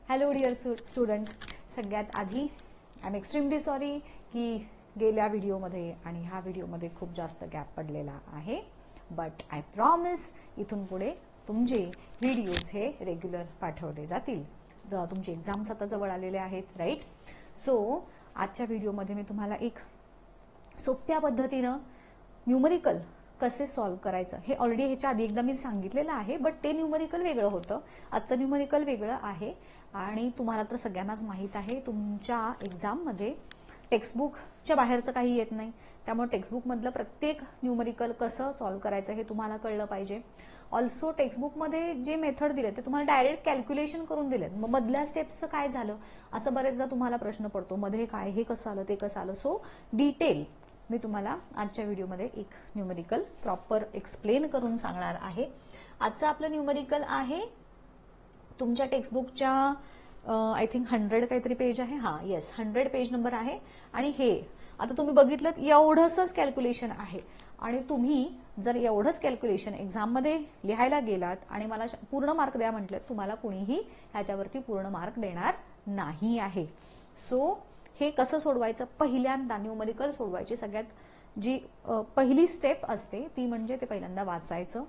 Hello dear students, सगळ्यात आधी I am extremely sorry की गेल्या व्हिडिओमध्ये आणि ह्या व्हिडिओमध्ये खूप जास्त गॅप पडलेला आहे. बट आय प्रॉमिस इथून पुढे तुमचे व्हिडिओज हे रेग्युलर पाठवले जातील. तुमचे एक्झाम्स आता जवळ आलेले आहेत, राईट? सो आजच्या व्हिडिओमध्ये मी तुम्हाला एक सोप्या पद्धतीनं न्यूमरिकल कसे सॉल्व्ह करायचं हे ऑलरेडी ह्याच्या आधी एकदा मी सांगितलेलं आहे, बट ते न्यूमरिकल वेगळं होतं. आजचं न्यूमरिकल वेगळं आहे. आणि तुम्हाला तर सगळ्यांनाच माहीत आहे, तुमच्या एक्झाममध्ये टेक्स्टबुकच्या बाहेरचं काही येत नाही. त्यामुळे टेक्स्टबुकमधलं प्रत्येक न्यूमरिकल कसं सॉल्व्ह करायचं हे तुम्हाला कळलं पाहिजे. ऑल्सो टेक्स्टबुकमध्ये जे मेथड दिले ते तुम्हाला डायरेक्ट कॅल्क्युलेशन करून दिलेत. मग मधल्या स्टेप्सचं काय झालं असं बरेचदा तुम्हाला प्रश्न पडतो, मध्ये काय, हे कसं आलं, ते कसं आलं. सो डिटेल मी तुम्हाला आजच्या व्हिडिओमध्ये एक न्यूमरिकल प्रॉपर एक्सप्लेन करून सांगणार आहे. आजचं आपलं न्यूमरिकल आहे तुमच्या टेक्स्टबुकच्या आय थिंक 100 काहीतरी पेज आहे. हां, येस, 100 पेज नंबर आहे. आणि हे आता तुम्ही बघितलं एवढंच कॅल्क्युलेशन आहे. आणि तुम्ही जर एवढंच कॅल्क्युलेशन एक्झाममध्ये लिहायला गेलात आणि मला पूर्ण मार्क द्या म्हटलं, तुम्हाला कुणीही ह्याच्यावरती पूर्ण मार्क देणार नाही आहे. सो हे कसं सोडवायचं, पहिल्यांदा न्यूमरिकल सोडवायची सगळ्यात जी पहिली स्टेप असते ती म्हणजे ते पहिल्यांदा वाचायचं.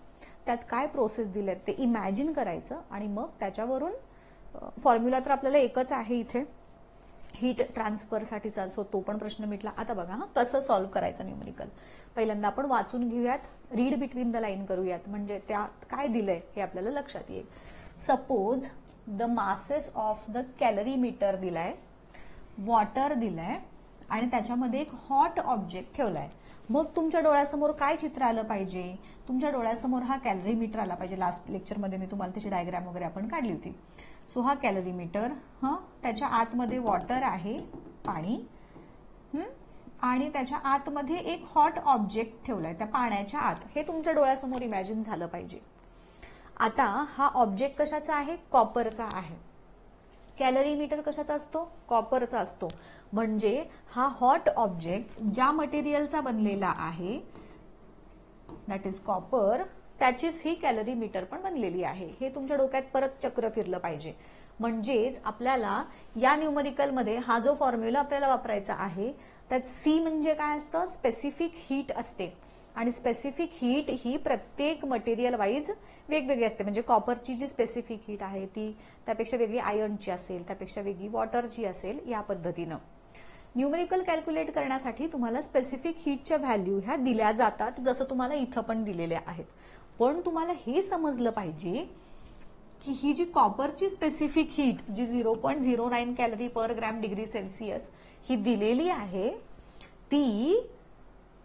त्यात काय प्रोसेस दिलेत ते इमॅजिन करायचं आणि मग त्याच्यावरून फॉर्म्युला तर आपल्याला एकच आहे इथे, हीट ट्रान्सफरसाठीचा. सो तो पण प्रश्न मिटला. आता बघा कसं सॉल्व्ह करायचं न्यूमरिकल. पहिल्यांदा आपण वाचून घेऊयात, रीड बिटवीन द लाईन करूयात, म्हणजे त्यात काय दिलंय हे आपल्याला लक्षात येईल. Suppose the masses of the कॅलरीमीटर दिलाय, वॉटर दिलाय आणि त्याच्यामध्ये एक हॉट ऑब्जेक्ट ठेवलाय. मग तुमच्या डोळ्यासमोर काय चित्र आलं पाहिजे? तुमच्या डोळ्यासमोर हा कॅलरीमीटर आला पाहिजे. लास्ट लेक्चरमध्ये मी तुम्हाला त्याची डायग्राम वगैरे आपण काढली होती. सो हा कॅलरीमीटर, त्याच्या आतमध्ये वॉटर आहे, पाणी, आणि त्याच्या आतमध्ये एक हॉट ऑब्जेक्ट ठेवलाय त्या पाण्याच्या आत. हे तुमच्या डोळ्यासमोर इमॅजिन झालं पाहिजे. आता हा ऑब्जेक्ट कशाचा आहे? कॉपरचा आहे. कॅलरीमीटर कशाचा असतो? कॉपरचा असतो. म्हणजे हा हॉट ऑब्जेक्ट ज्या मटेरियलचा बनलेला आहे, दॅट इज कॉपर, त्याचीच ही कॅलरीमीटर पण बनलेली आहे. हे तुमच्या डोक्यात परत चक्र फिरलं पाहिजे. म्हणजेच आपल्याला या न्यूमरिकलमध्ये हा जो फॉर्म्युला आपल्याला वापरायचा आहे त्यात सी म्हणजे काय असतं? स्पेसिफिक हीट असते. आणि स्पेसिफिक हीट ही प्रत्येक मटेरियल वाईज वेगवेगळी असते. म्हणजे कॉपरची जी स्पेसिफिक हीट आहे ती त्यापेक्षा वेगळी आयर्नची असेल, त्यापेक्षा वेगळी वॉटरची असेल. या पद्धतीनं न्यूमरिकल कॅल्क्युलेट करण्यासाठी तुम्हाला स्पेसिफिक हीटच्या व्हॅल्यू ह्या दिल्या जातात, जसं तुम्हाला इथं पण दिलेल्या आहेत. पण तुम्हाला हे समजलं पाहिजे की ही जी कॉपरची स्पेसिफिक हीट जी 0.09 calorie per gram degree Celsius ही दिलेली आहे, ती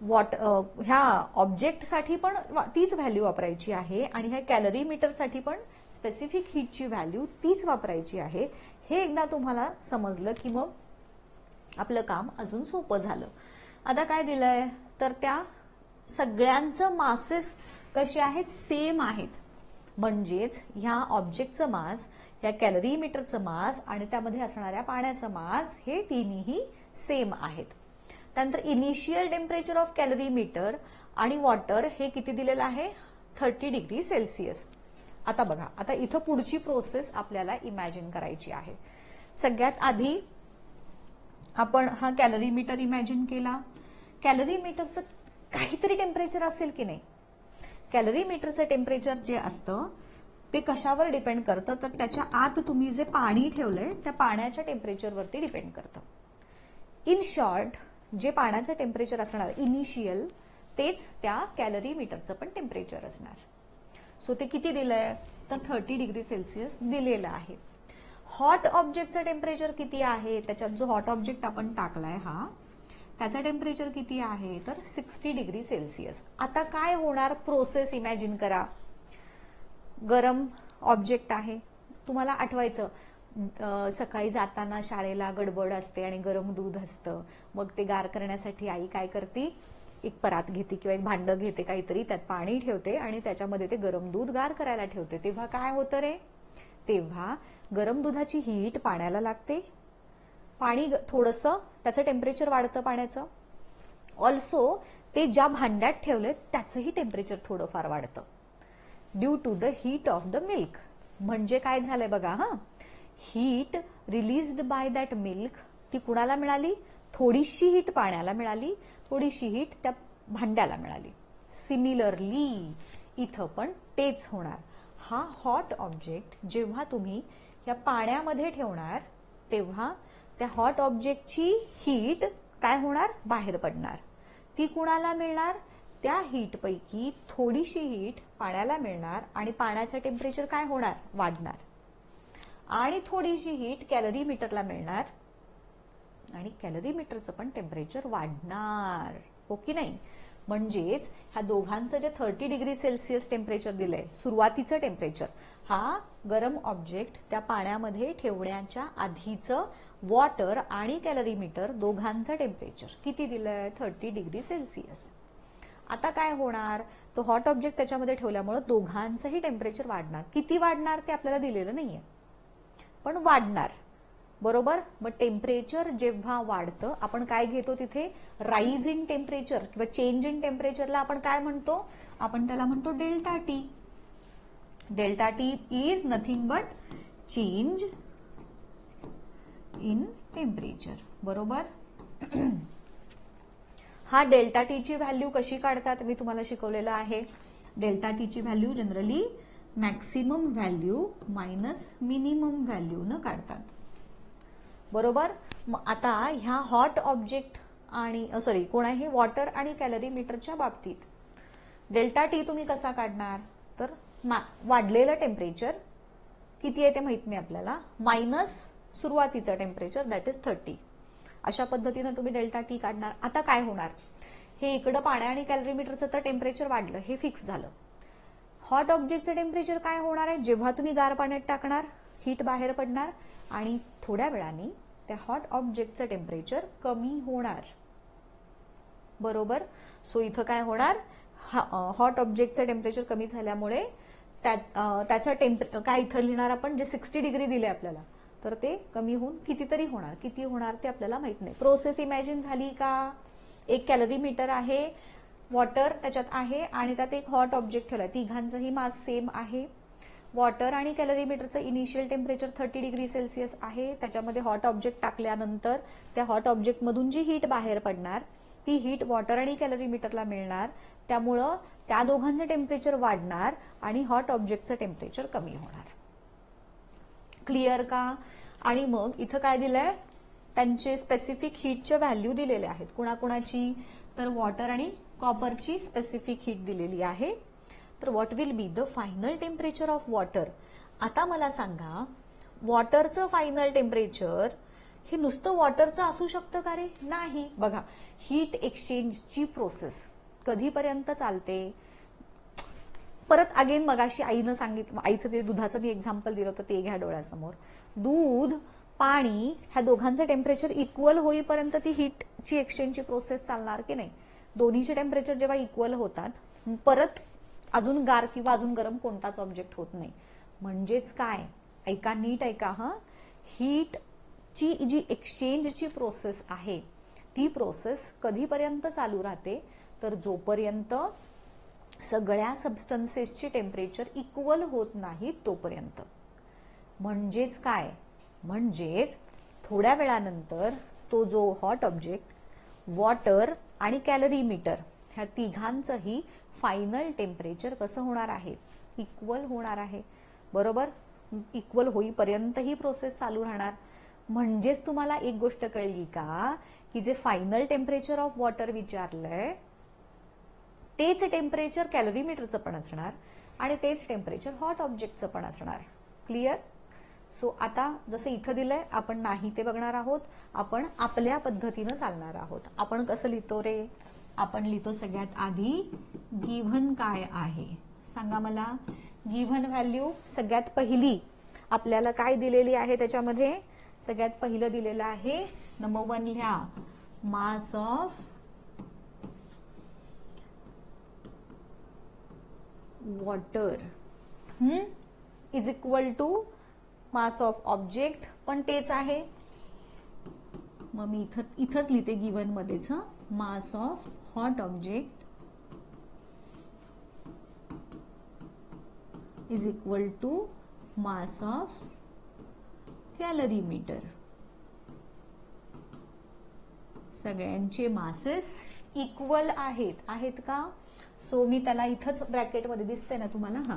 ह्या ऑब्जेक्टसाठी पण तीच व्हॅल्यू वापरायची आहे आणि ह्या कॅलरीमीटरसाठी पण स्पेसिफिक हीटची व्हॅल्यू तीच वापरायची आहे. हे एकदा तुम्हाला समजलं की मग आपलं काम अजून सोपं झालं. आता काय दिलंय तर त्या सगळ्यांचं मासेस कसे आहेत? सेम आहेत. म्हणजेच ह्या ऑब्जेक्टचं मास, या कॅलरीमीटरचं मास आणि त्यामध्ये असणाऱ्या पाण्याचं मास हे तिन्ही सेम आहेत. त्यानंतर इनिशियल टेम्परेचर ऑफ कॅलरीमीटर आणि वॉटर हे किती दिलेलं आहे? 30 डिग्री सेल्सिअस. आता बघा, आता इथं पुढची प्रोसेस आपल्याला इमॅजिन करायची आहे. सगळ्यात आधी आपण हा कॅलरीमीटर इमॅजिन केला. कॅलरीमीटरचं काहीतरी टेम्परेचर असेल की नाही? कॅलरीमीटरचं टेम्परेचर जे असतं ते कशावर डिपेंड करतं? तर त्याच्या आत तुम्ही जे पाणी ठेवलंय त्या पाण्याच्या टेम्परेचरवरती डिपेंड करतं. इन शॉर्ट, जे पाण्याचं टेम्परेचर असणार इनिशियल तेच त्या कॅलरीमीटरचं पण टेम्परेचर असणार. सो ते किती दिलंय? तर 30 डिग्री सेल्सिअस दिलेलं आहे. हॉट ऑब्जेक्टचं टेम्परेचर किती आहे? त्याच्यात जो हॉट ऑब्जेक्ट आपण टाकलाय हा, त्याचं टेम्परेचर किती आहे? तर 60 डिग्री सेल्सिअस. आता काय होणार? प्रोसेस इमॅजिन करा. गरम ऑब्जेक्ट आहे. तुम्हाला आठवायचं, सकाळी जाताना शाळेला गडबड असते आणि गरम दूध असतं. मग ते गार करण्यासाठी आई काय करते? एक परात घेते किंवा एक भांडं घेते काहीतरी, त्यात पाणी ठेवते आणि त्याच्यामध्ये ते गरम दूध गार करायला ठेवते. तेव्हा काय होतं रे? तेव्हा गरम दुधाची हीट पाण्याला लागते. पाणी थोडंसं त्याचं टेम्परेचर वाढतं पाण्याचं. ऑल्सो ते ज्या भांड्यात ठेवले त्याचंही टेम्परेचर थोडंफार वाढतं due to the heat of the milk. म्हणजे काय झालंय बघा, heat released by that milk ती कुणाला मिळाली? थोडीशी हीट पाण्याला मिळाली, थोडीशी हीट त्या भांड्याला मिळाली. सिमिलरली इथं पण तेच होणार. हा हॉट ऑब्जेक्ट जेव्हा तुम्ही या पाण्यामध्ये ठेवणार तेव्हा त्या हॉट ऑब्जेक्टची हीट काय होणार? बाहेर पडणार. ती कुणाला मिळणार? त्या हीट पैकी थोडीशी हीट पाण्याला मिळणार आणि पाण्याचं टेम्परेचर काय होणार? वाढणार. आणि थोडीशी हीट कॅलरीमीटरला मिळणार आणि कॅलरीमीटरचं पण टेम्परेचर वाढणार. हो की नाही? म्हणजेच ह्या दोघांचं जे 30 डिग्री सेल्सिअस टेम्परेचर दिलंय, सुरुवातीचं टेम्परेचर, हा गरम ऑब्जेक्ट त्या पाण्यामध्ये ठेवण्याच्या आधीचं वॉटर आणि कॅलरीमीटर दोघांचं टेम्परेचर किती दिलंय? 30 डिग्री सेल्सिअस. आता काय होणार? तो हॉट ऑब्जेक्ट त्याच्यामध्ये ठेवल्यामुळे दोघांचंही टेम्परेचर वाढणार. किती वाढणार ते आपल्याला दिलेलं नाहीये, पण वाढणार. बरोबर? मग टेम्परेचर जेव्हा वाढतं आपण काय घेतो तिथे? राईज इन टेम्परेचर किंवा चेंज इन टेम्परेचरला आपण काय म्हणतो? आपण त्याला म्हणतो delta T. Delta T is nothing but change in temperature. बरोबर? हा डेल्टा टी ची व्हॅल्यू कशी काढतात मी तुम्हाला शिकवलेलं आहे. डेल्टा टी ची value generally maximum value minus minimum value न काढतात. बरोबर? मग आता ह्या हॉट ऑब्जेक्ट आणि कोणाही वॉटर आणि कॅलरीमीटरच्या बाबतीत डेल्टा टी तुम्ही कसा काढणार? तर वाढलेलं टेम्परेचर किती आहे ते माहित नाही आपल्याला, मायनस सुरुवातीचं टेम्परेचर दॅट इज 30. अशा पद्धतीनं तुम्ही डेल्टा टी काढणार. आता काय होणार? हे इकडं पाण्या आणि कॅलरीमीटरचं तर टेम्परेचर वाढलं, हे फिक्स झालं. हॉट ऑब्जेक्टचं टेम्परेचर काय होणार आहे? जेव्हा तुम्ही गार पाण्यात टाकणार हीट बाहेर पडणार आणि थोड्या वेळाने त्या हॉट ऑब्जेक्टचं टेम्परेचर कमी होणार. बरोबर? सो इथं काय होणार? हॉट ऑब्जेक्टचं टेम्परेचर कमी झाल्यामुळे त्याचं काय इथं लिहिणार आपण जे 60 डिग्री दिले आपल्याला, तर ते कमी होऊन कितीतरी होणार. किती होणार ते आपल्याला माहित नाही. प्रोसेस इमॅजिन झाली का? एक कॅलरीमीटर आहे, वॉटर त्याच्यात आहे आणि त्यात एक हॉट ऑब्जेक्ट ठेवलाय. तिघांचंही मास सेम आहे. वॉटर आणि कॅलरीमीटरचं इनिशियल टेम्परेचर 30 डिग्री सेल्सिअस आहे. त्याच्यामध्ये हॉट ऑब्जेक्ट टाकल्यानंतर त्या हॉट ऑब्जेक्टमधून जी हीट बाहेर पडणार ती हीट वॉटर आणि कॅलरीमीटरला मिळणार. त्यामुळं त्या दोघांचं टेम्परेचर वाढणार आणि हॉट ऑब्जेक्टचं टेम्परेचर कमी होणार. क्लिअर का? आणि मग इथं काय दिलंय? त्यांचे स्पेसिफिक हीटच्या व्हॅल्यू दिलेले आहेत. कुणाकुणाची? तर वॉटर आणि कॉपरची स्पेसिफिक हीट दिलेली आहे. तर what will be the final temperature of water? आता मला सांगा, वॉटरचं फायनल टेम्परेचर हे नुसतं वॉटरचं असू शकतं का रे? नाही. बघा, हीट एक्सचेंजची प्रोसेस कधीपर्यंत चालते? परत अगेन मगाशी आईनं सांगितलं, आईचं ते दुधाचं मी एक्झाम्पल दिलं होतं ते घ्या डोळ्यासमोर. दूध, पाणी ह्या दोघांचं टेम्परेचर इक्वल होईपर्यंत ती हीटची एक्सचेंजची प्रोसेस चालणार की नाही? दोन्हीचे टेम्परेचर जेव्हा इक्वल होतात परत अजून गार किंवा अजून गरम कोणताच ऑब्जेक्ट होत नाही. म्हणजेच काय? ऐका, नीट ऐका हा. हीटची जी एक्सचेंजची प्रोसेस आहे ती प्रोसेस कधीपर्यंत चालू राहते? तर जोपर्यंत सगळ्या सबस्टन्सेसची टेम्परेचर इक्वल होत नाही तोपर्यंत. म्हणजेच काय? म्हणजेच थोड्या वेळानंतर तो जो हॉट ऑब्जेक्ट, वॉटर आणि कॅलरीमीटर ह्या तिघांचंही फायनल टेम्परेचर कसं होणार आहे? इक्वल होणार आहे. बरोबर? इक्वल होईपर्यंत ही प्रोसेस चालू राहणार. म्हणजेच तुम्हाला एक गोष्ट कळली का? की जे फायनल टेम्परेचर ऑफ वॉटर विचारलंय तेच टेम्परेचर कॅलरीमीटरचं पण असणार आणि तेच टेम्परेचर हॉट ऑब्जेक्टचं पण असणार. क्लिअर? सो आता जसं इथं दिलंय आपण नाही ते बघणार आहोत. आपण आपल्या पद्धतीनं चालणार आहोत. आपण कसं लिहितो रे? आपण लिहितो सगळ्यात आधी गिव्हन काय आहे सांगा मला. गिव्हन व्हॅल्यू सगळ्यात पहिली आपल्याला काय दिलेली आहे? त्याच्यामध्ये सगळ्यात पहिलं दिलेलं आहे नंबर 1 लिहा, mass of water is equal to mass of object, पण तेच आहे. मग मी इथंच लिहिते गिव्हन मध्येच, mass of hot object is equal to mass of calorimeter. सगळ्यांचे मासेस इक्वल आहेत का? सो मी त्याला इथंच ब्रॅकेटमध्ये दिसते ना तुम्हाला, हा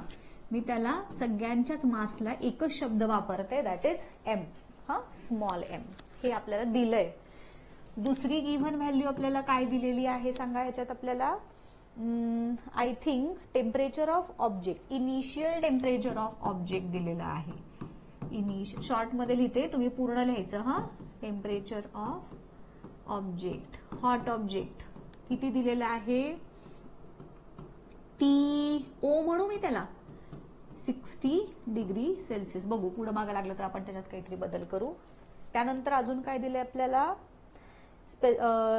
मी त्याला सगळ्यांच्याच मासला एकच शब्द वापरते, दॅट इज एम. हा, स्मॉल एम हे आपल्याला दिलंय. दुसरी गिव्हन व्हॅल्यू आपल्याला काय दिलेली आहे सांगा याच्यात आपल्याला? I think temperature of object, initial temperature of object दिलेलं आहे. शॉर्ट मध्ये लिहिते, तुम्ही पूर्ण लिहायचं. हा, temperature of object, hot object किती दिलेलं आहे? TO म्हणू मी त्याला 60 डिग्री सेल्सिअस. बघू पुढे मागे लागलं तर आपण त्याच्यात काहीतरी बदल करू. त्यानंतर अजून काय दिलंय आपल्याला?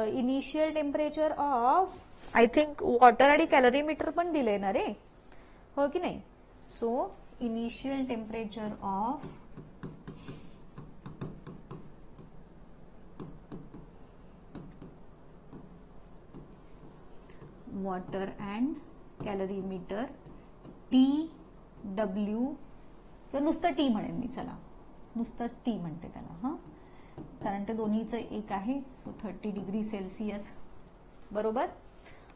Initial temperature of, I think water आणि कॅलरीमीटर पण दिलंय ना रे, हो की नाही? So initial temperature of water and कॅलरीमीटर TW, नुसतं टी म्हणेन मी, चला नुसतंच टी म्हणते त्याला. हा, कारण ते दोन्हीचं एक आहे. So 30 degree Celsius. बरोबर.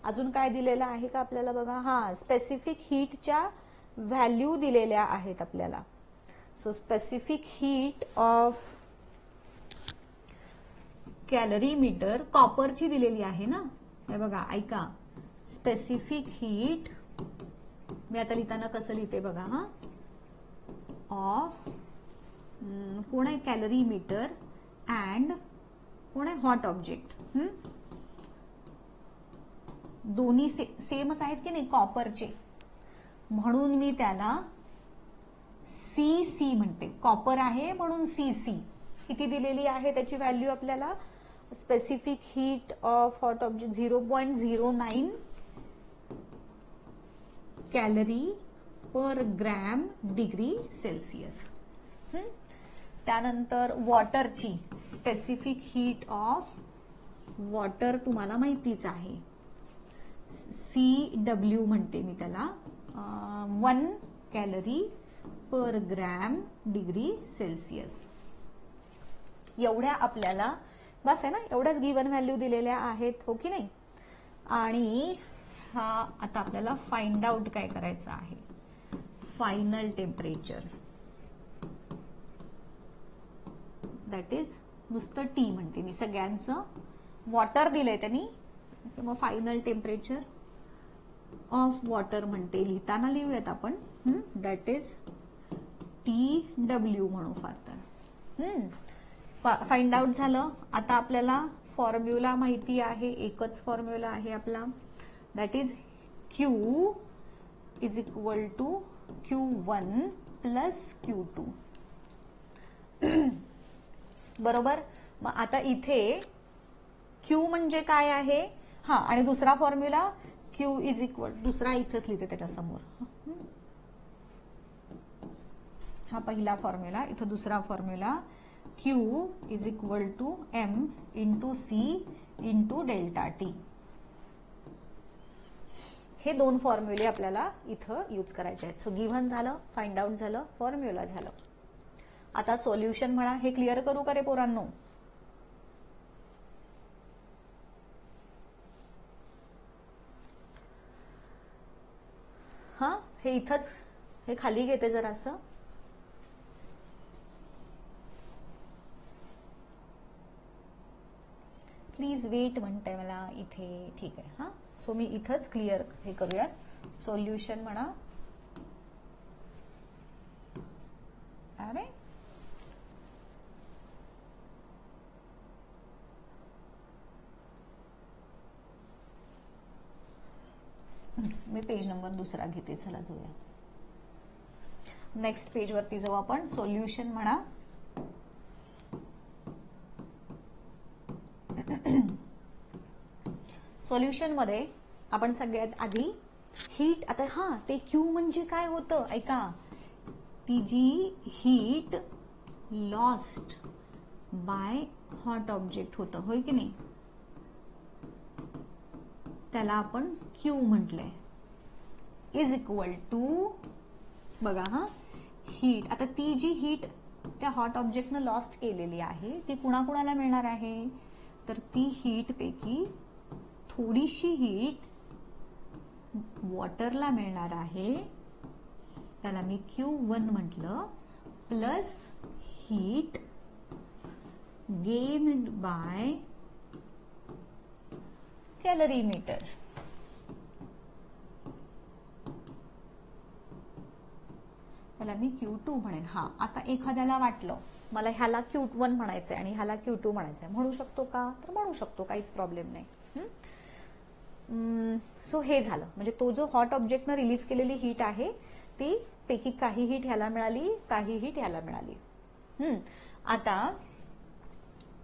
अजून काय दिलेलं आहे का आपल्याला बघा? हा, स्पेसिफिक हीटच्या व्हॅल्यू दिलेल्या आहेत आपल्याला. So specific heat of calorimeter कॉपरची दिलेली आहे ना, हे बघा ऐका. स्पेसिफिक हीट मी आता लिहिताना कसं लिहिते बघा. हा, ऑफ कोण आहे? कॅलरीमीटर अँड कोण आहे? Hot object. दोन्ही सेमच आहेत की नाही कॉपरचे, म्हणून मी त्याला CC म्हणते. कॉपर आहे म्हणून CC. किती दिलेली आहे त्याची व्हॅल्यू आपल्याला? Specific heat of hot object 0.09 calorie per gram degree Celsius. त्यानंतर वॉटरची स्पेसिफिक हीट ऑफ वॉटर तुम्हाला माहितीच आहे, CW म्हणते मी त्याला, 1 calorie per gram degree Celsius. एवढ्या आपल्याला बस आहे ना, एवढ्याच गिव्हन व्हॅल्यू दिलेल्या आहेत, हो की नाही? आणि हा आता आपल्याला फाइंड आउट काय करायचं आहे? फायनल टेम्परेचर, दॅट इज नुसतं टी म्हणते मी. सगळ्यांचं वॉटर दिलंय त्यांनी, मग फायनल टेम्परेचर ऑफ वॉटर म्हणते. लिहिताना लिहूयात आपण, दॅट इज TW म्हणू फार तर. फाइंड आउट झालं. आता आपल्याला फॉर्म्युला माहिती आहे, एकच फॉर्म्युला आहे आपला, that is Q is equal to Q1 plus Q2. बरोबर. मग आता इथे Q म्हणजे काय आहे? हा, आणि दुसरा फॉर्म्युला Q इज इक्वल, दुसरा इथेच लिहिते त्याच्या समोर. हा पहिला फॉर्म्युला, इथं दुसरा formula Q is equal to M into C into delta T. हे दोन फॉर्म्युले आपल्याला इथं यूज करायचे आहेत. सो गिव्हन झालं, फाइंड आउट झालं, फॉर्म्युला झालं. आता सोल्युशन म्हणा. हे क्लिअर करू का रे पोरांनो? हा, हे इथंच, हे खाली घेते जरासं. प्लीज वेट म्हणते मला इथे. ठीक आहे. हा, सो मी इथंच क्लिअर हे करूया. सोल्युशन म्हणा. अरे मी पेज नंबर दुसरा घेते. चला जाऊया नेक्स्ट पेज वरती जाऊ आपण. सोल्युशन म्हणा. सोल्युशन मध्ये आपण सगळ्यात आधी हीट, आता हा ते Q म्हणजे काय होतं ऐका. ती जी heat lost by hot object होतं, होय की नाही, त्याला आपण Q म्हटलंय. इज इक्वल टू बघा हा हीट. आता ती जी हीट त्या हॉट ऑब्जेक्टनं लॉस्ट केलेली आहे ती कुणाकुणाला मिळणार आहे, तर ती हीट पैकी थोडीशी हीट वॉटरला मिळणार आहे, त्याला मी Q1 म्हटलं, प्लस हीट गेन्ड बाय कॅलरीमीटर. त्याला मी Q2 म्हणेन. हा, आता एखाद्याला वाटलं मला ह्याला Q1 म्हणायचंय आणि ह्याला Q2 म्हणायचंय, म्हणू शकतो का, तर म्हणू शकतो, काहीच प्रॉब्लेम नाही. सो हे झालं, म्हणजे तो जो हॉट ऑब्जेक्टनं रिलीज केलेली हीट आहे ती पैकी काही हीट ह्याला मिळाली, काही हीट ह्याला मिळाली. आता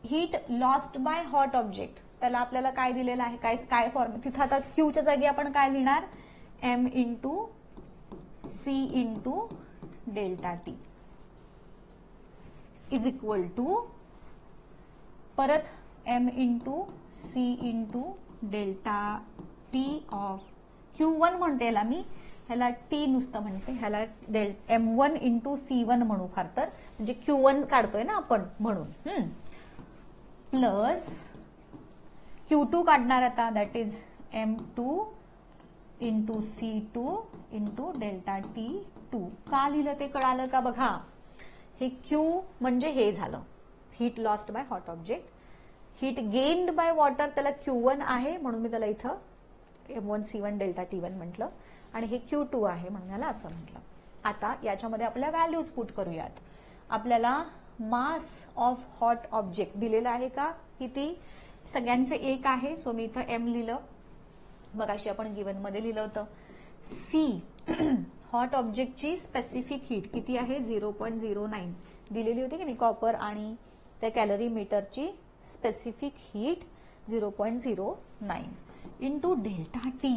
heat lost by hot object, त्याला आपल्याला काय दिलेलं आहे, काय फॉर्म, तिथं आता क्यूच्या जागी आपण काय लिहिणार, m into C into delta T is equal to परत m into C into delta T of Q1 म्हणते याला मी, ह्याला टी नुसतं म्हणते, ह्याला M1 इंटू C1 म्हणू फार तर, म्हणजे Q1 काढतोय ना आपण म्हणून, प्लस Q2 काढणार आता, that is M2 into C2 into delta T2. का लिहिलं ते कळालं का बघा, हे Q म्हणजे हे झालं heat lost by hot object, heat gained by water त्याला Q1 आहे म्हणून मी त्याला इथं M1 C1 डेल्टा T1 म्हटलं, आणि हे Q2 आहे म्हणून याला असं म्हटलं. आता याच्यामध्ये आपल्या व्हॅल्यूज पुट करूयात. आपल्याला मास ऑफ हॉट ऑब्जेक्ट दिलेला आहे का, किती, सगळ्यांचे 1 आहे, सो मी इथं M लिहिलं, मगाशी आपण गिवन मध्ये लिहिलं होतं. C हॉट ऑब्जेक्टची स्पेसिफिक हीट किती आहे, 0.09 दिलेली होती की नाही, कॉपर, आणि त्या कॅलरी मीटरची specific heat 0.09 into delta T.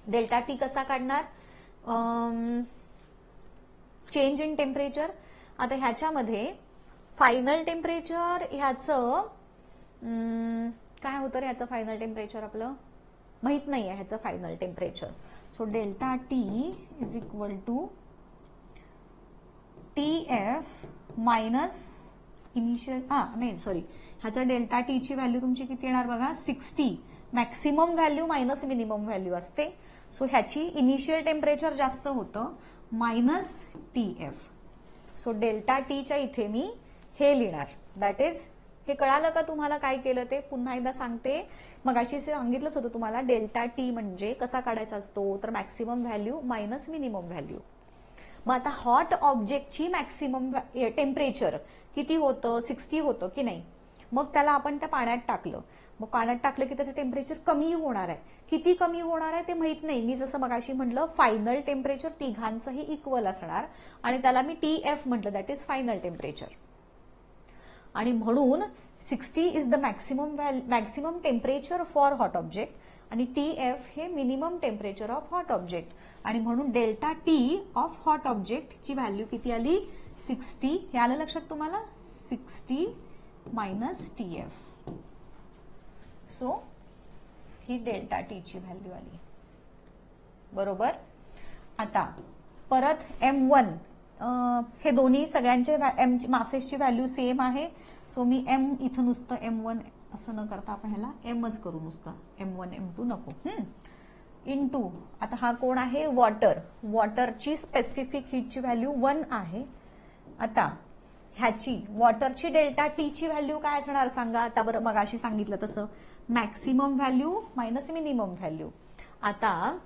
Delta T कसा काढणार, चेंज इन टेम्परेचर. आता ह्याच्यामध्ये फायनल टेम्परेचर ह्याचं काय होतं रे, ह्याचं फायनल टेम्परेचर आपलं माहित नाही आहे, ह्याचं final temperature. So delta T is equal to TF minus initial, नाही सॉरी, ह्याचा डेल्टा टी ची व्हॅल्यू तुमची किती येणार बघा, 60. Maximum value minus minimum value असते, सो ह्याची इनिशियल टेम्परेचर जास्त होतं, मायनस TF. सो डेल्टा टीच्या इथे मी हे लिहिणार, दॅट इज, हे कळालं का तुम्हाला काय केलं ते, पुन्हा एकदा सांगते, मगाशी सांगितलंच होतं तुम्हाला, डेल्टा टी म्हणजे कसा काढायचा असतो, तर maximum value minus minimum value. मग आता हॉट ऑब्जेक्टची मॅक्सिमम टेम्परेचर किती होतं, 60 होतं की नाही, मग त्याला आपण त्या पाण्यात टाकलं, मग पाण्यात टाकलं की त्याचं टेम्परेचर कमी होणार आहे, किती कमी होणार आहे ते माहित नाही, मी जसं मगाशी म्हटलं फायनल टेम्परेचर तिघांचंही इक्वल असणार, आणि त्याला मी TF म्हटलं, दॅट इज फायनल टेम्परेचर, आणि म्हणून 60 is the maximum temperature for hot object, आणि TF हे minimum temperature of hot object, आणि म्हणून delta T of hot object ची व्हॅल्यू किती आली, 60. हे आलं लक्षात तुम्हाला, 60 मायनस TF. सो ही डेल्टा टी ची व्हॅल्यू आली, बरोबर. आता परत M1, हे दोन्ही सगळ्यांचे मासेसची व्हॅल्यू सेम आहे, सो मी M इथं नुसतं M1 असं न करता आपण ह्याला Mच करू, नुसतं M1 M2 नको, इंटू, आता हा कोण आहे, वॉटर, वॉटरची स्पेसिफिक हीटची व्हॅल्यू 1 आहे. आता ह्याची वॉटरची डेल्टा टी ची व्हॅल्यू काय असणार सांगा, आता बरं मगाशी सांगितलं तसं, maximum value minus minimum value. आता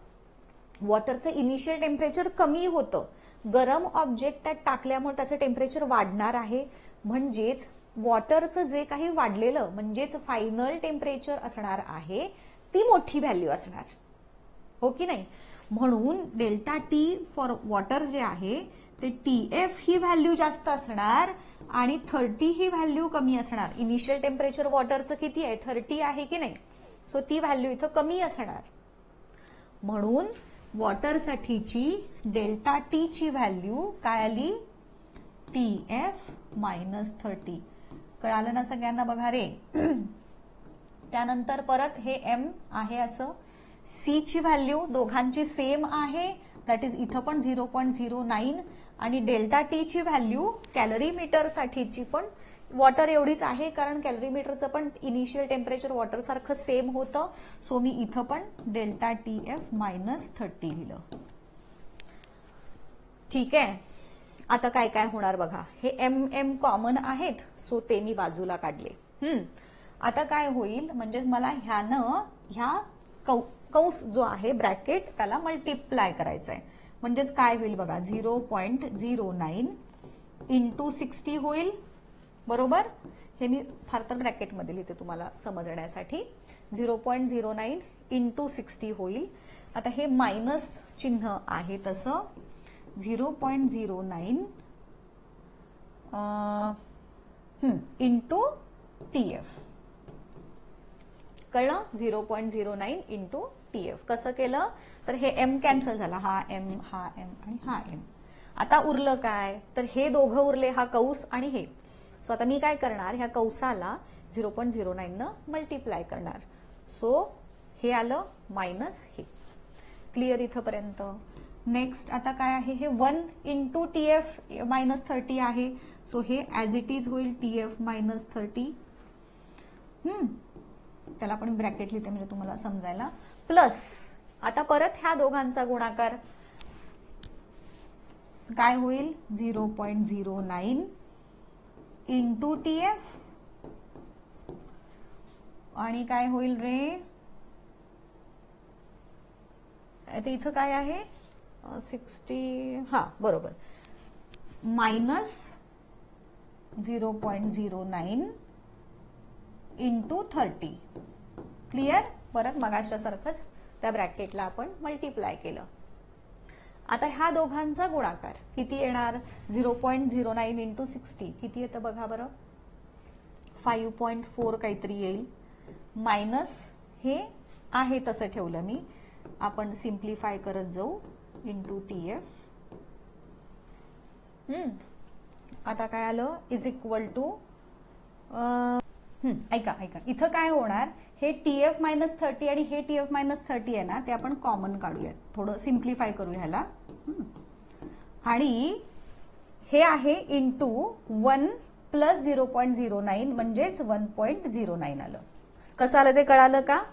वॉटरचं इनिशियल टेम्परेचर कमी होतं, गरम ऑब्जेक्ट त्यात टाकल्यामुळे त्याचं टेम्परेचर वाढणार आहे, म्हणजेच वॉटरचं जे काही वाढलेलं म्हणजेच फायनल टेम्परेचर असणार आहे ती मोठी व्हॅल्यू असणार, हो की नाही. म्हणून डेल्टा टी फॉर वॉटर जे आहे ते TF ही व्हॅल्यू जास्त असणार आणि 30 ही व्हॅल्यू कमी असणार. इनिशियल टेम्परेचर वॉटरचं किती आहे, 30 आहे की नाही, सो ती व्हॅल्यू इथं कमी असणार. म्हणून वॉटरसाठीची डेल्टा टी ची व्हॅल्यू काय आली, TF मायनस 30. कळालं ना सगळ्यांना बघा रे. त्यानंतर परत हे M आहे असं, C ची व्हॅल्यू दोघांची सेम आहे, दॅट इज इथं पण 0.09 आणि डेल्टा टी ची व्हॅल्यू कॅलरीमीटर साठीची पण वॉटर एवढीच आहे, कारण कॅलरीमीटरचं पण इनिशियल टेम्परेचर वॉटर सारखं सेम होतं. सो मी इथं पण डेल्टा टी एफ -30 लिहिलं. ठीक आहे. आता काय काय होणार बघा. हे एम कॉमन आहेत, सो ते मी बाजूला काढले. आता काय होईल, म्हणजेच मला ह्या कंस जो आहे ब्रॅकेट त्याला मल्टिप्लाय करायचा आहे. म्हणजेच काय होईल बघा, 0.09 इंटू 60 होईल. बरोबर. हे मी फार तर ब्रॅकेटमध्ये लिहिते तुम्हाला समजण्यासाठी. 0.09 इंटू 60 होईल. आता हे मायनस चिन्ह आहे तसं 0.09 इंटू टीएफ. कळलं? 0.09 इंटू टीएफ. कसं केलं तर हे एम कॅन्सल झाला, हा एम आणि हा एम. आता उरलं काय, तर हे दोघं उरले, हा कंस आणि हे. सो आता मी काय करणार, ह्या कंसाला 0.09 न मल्टिप्लाय करणार. सो हे आलं मायनस हे. क्लिअर इथंपर्यंत? नेक्स्ट आता काय आहे, हे 1 इंटू टीएफ -30 आहे. सो हे ऍज इट इज होईल टीएफ -30. त्याला आपण ब्रॅकेट लिहिते म्हणजे तुम्हाला समजायला. प्लस आता परत ह्या दोघांचा गुणाकार काय होईल, 0.09 इंटू टीएफ आणि काय होईल रे, आता इथं काय आहे 60, हा बरोबर, मायनस 0.09 इंटू 30. क्लिअर? परत मगाच्या सारखंच त्या ब्रॅकेटला आपण मल्टिप्लाय केलं. आता ह्या दोघांचा गुणाकार किती येणार, 0.09 इंटू 60 किती येतं बघा बरं, 5.4 काहीतरी येईल. मायनस हे आहे तसं ठेवलं मी, आपण सिम्प्लिफाय करत जाऊ, इंटू टीएफ. आता काय आलं, इज इक्वल टू ऐका इथं काय होणार, हे टीएफ -30 आणि हे टीएफ -30 आहे ना, ते आपण कॉमन काढूयात, थोडं सिम्प्लिफाय करू ह्याला. आणि हे आहे इंटू 1 प्लस 0.09 म्हणजेच 1.09 आलं. कसं आलं ते कळालं का?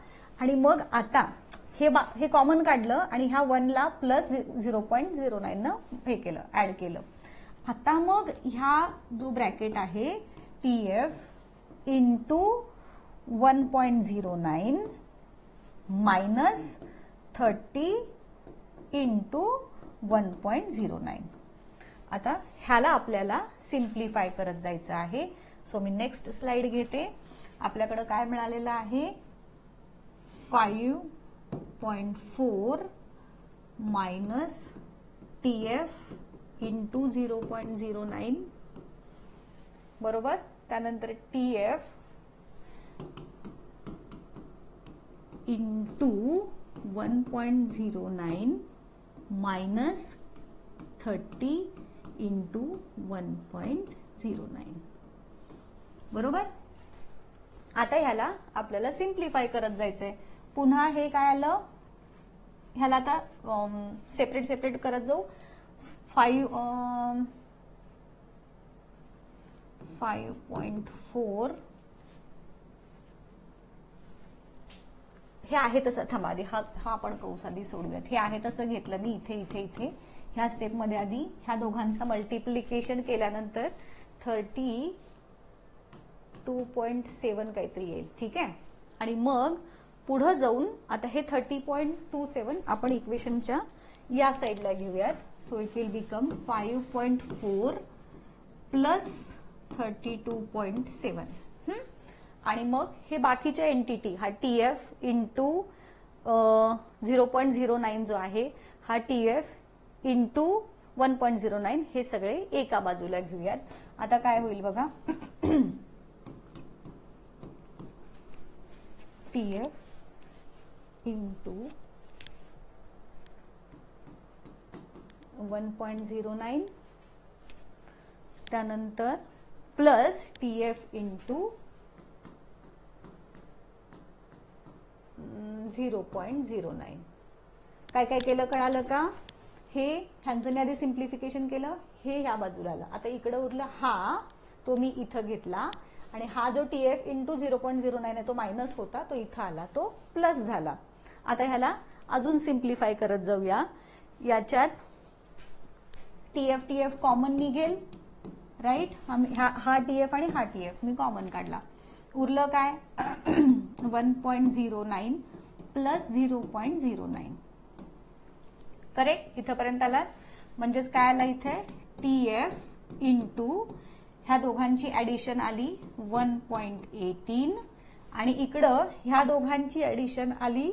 आणि मग आता हे कॉमन काढलं आणि ह्या 1 ला प्लस 0.09 न हे केलं, ऍड केलं. आता मग ह्या जो ब्रॅकेट आहे टीएफ इंटू 1.09 मायनस 30 इंटू 1.09. आता ह्याला आपल्याला सिम्प्लिफाय करत जायचं आहे. सो मी नेक्स्ट स्लाइड घेते. आपल्याकडे काय मिळालेलं आहे, 5.4 मायनस टीएफ इंटू 0.09 बरोबर. त्यानंतर टीएफ इंटू 1.09 मायनस 30 इंटू 1.09 बरोबर. आता ह्याला आपल्याला सिम्प्लिफाय करत जायचंय. पुन्हा हे काय आलं, ह्याला आता सेपरेट करत जाऊ. 5.4 हे आहे तसं, थांबा आधी हा आपण कंस आधी सोडूयात. हे आहे तसं घेतलं मी इथे ह्या स्टेपमध्ये. आधी ह्या दोघांचा मल्टिप्लिकेशन केल्यानंतर 32.7 काहीतरी येईल. ठीक आहे. आणि मग पुढे जाऊन आता हे 30.27 आपण इक्वेशनच्या या साईडला घेऊयात. So it will become 5.4 plus 32.7. आणि मग हे बाकीचे एंटिटी, हा टीएफ इंटू 0.09 जो आहे, हा टीएफ इंटू 1.09, हे सगळे एका बाजूला घेऊयात. आता काय होईल बघा, टीएफ इंटू 1.09 त्यानंतर प्लस टीएफ इंटू 0.09. काय केलं कळालं का? हे ह्यांचं मी आधी सिम्प्लिफिकेशन केलं, हे ह्या बाजूला आलं. आता इकडे उरलं हा, तो मी इथं घेतला आणि हा जो TF इंटू 0.09 आहे तो मायनस होता, तो इथं आला, तो प्लस झाला. आता ह्याला अजून सिम्प्लिफाय करत जाऊया. याच्यात TF कॉमन निघेल, राईट. हा TF आणि हा TF मी कॉमन काढला. उरलं काय 1.09 प्लस 0.09. करेक्ट. इथंपर्यंत आलात. म्हणजेच काय आला इथे TF इंटू ह्या दोघांची ऍडिशन आली 1.18 आणि इकडं ह्या दोघांची ऍडिशन आली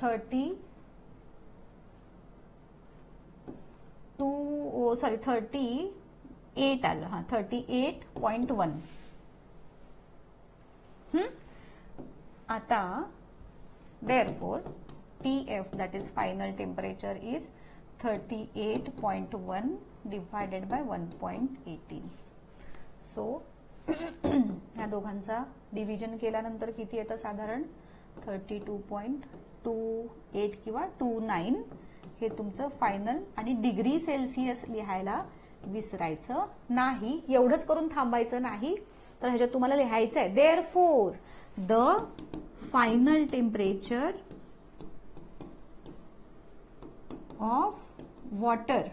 38 आलं. हा 38.1. आता therefore TF that is final temperature is 38.1 divided by 1.18. So ह्या दोघांचा डिव्हिजन केल्यानंतर किती येतं साधारण 32.28 किंवा 29. हे तुमचं फायनल. आणि डिग्री सेल्सिअस लिहायला विसरायचं नाही. एवढंच करून थांबायचं नाही, तर ह्याच्यात तुम्हाला लिहायचं आहे therefore the final temperature of water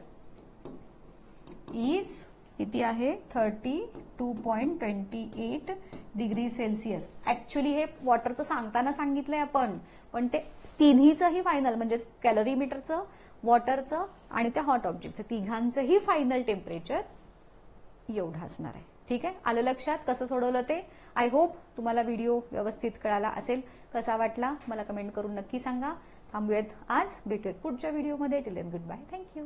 is किती आहे 32.28 डिग्री सेल्सिअस. ऍक्च्युली हे वॉटरचं सांगताना सांगितलंय आपण, पण ते तिन्हीचंही फायनल म्हणजे कॅलरीमीटरचं, वॉटरचं आणि त्या हॉट ऑब्जेक्टचं तिघांचंही फायनल टेम्परेचर एवढं असणार आहे. ठीक आहे. आलं लक्षात कसं सोडवलं ते. आय होप तुम्हाला व्हिडिओ व्यवस्थित कळाला असेल. कसा वाटला मला कमेंट करून नक्की सांगा. थांबूयात आज, भेटूयात पुढच्या व्हिडिओमध्ये. Till then good bye. Thank you.